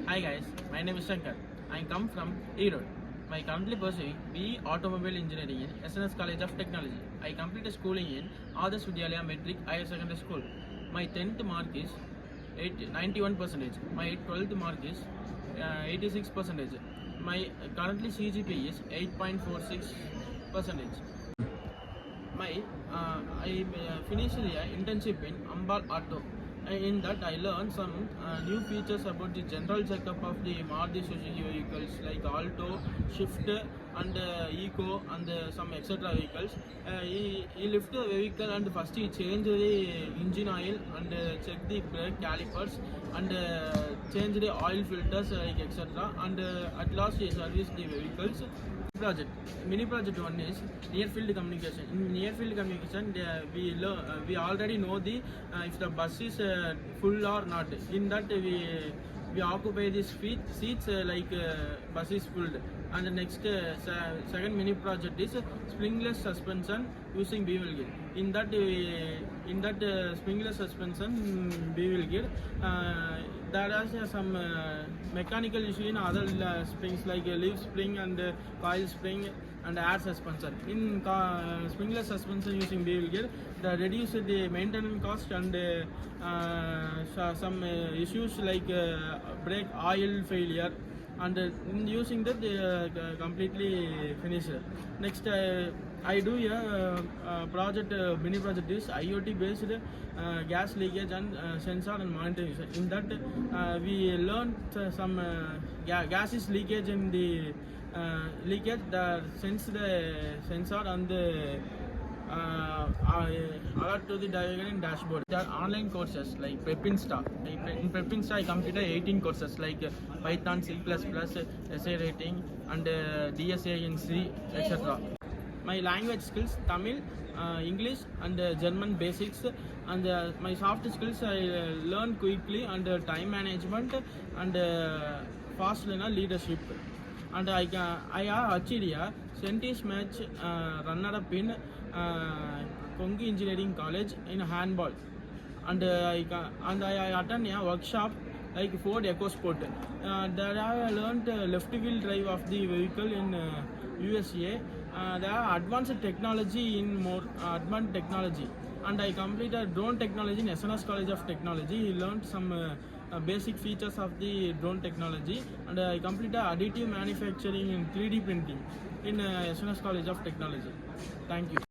Hi guys, my name is Shankar. I come from Erode. I currently pursuing BE Automobile Engineering in SNS College of Technology. I completed schooling in Adarsh Vidyalaya Metric Higher Secondary School. My 10th mark is 91%. My 12th mark is 86%. My currently CGPA is 8.46%. I finished the internship in Ambal Auto. In that I learned some new features about the general checkup of the Maruti Suzuki vehicles like Alto, Shift and Eco and some etc. vehicles. He lifted the vehicle and first he changed the engine oil and checked the brake calipers and changed the oil filters like etc. And at last he serviced the vehicles. Mini project one is near field communication. In near field communication we already know the if the bus is full or not. In that we occupy the seats like bus is full. And the next second mini project is springless suspension using bevel gear. In that springless suspension bevel gear there are some mechanical issue in other springs like leaf spring and coil spring and air suspension. In springless suspension using bevel gear, that reduce the maintenance cost and some issues like brake oil failure. And using that completely finished. Next I do a project mini project is IoT based gas leakage and sensor and monitoring. In that we learned some gases leakage in the leakage that sense the sensor and the alert to the diagram and dashboard. There are online courses like Prepinsta. In Prepinsta, I completed 18 courses like Python, C++, essay writing, and DSA in C, etc. My language skills: Tamil, English, and German basics. And my soft skills: I learn quickly and time management and fast learner leadership. And I have achieved a scientist match runner-up in Kongi Engineering College in handball. And I attend a workshop like Ford EcoSport. There I learned left wheel drive of the vehicle in USA. There are advanced technology in more advanced technology. And I completed drone technology in SNS College of Technology. I learned some basic features of the drone technology, and I completed additive manufacturing in 3D printing in SNS College of Technology. Thank you.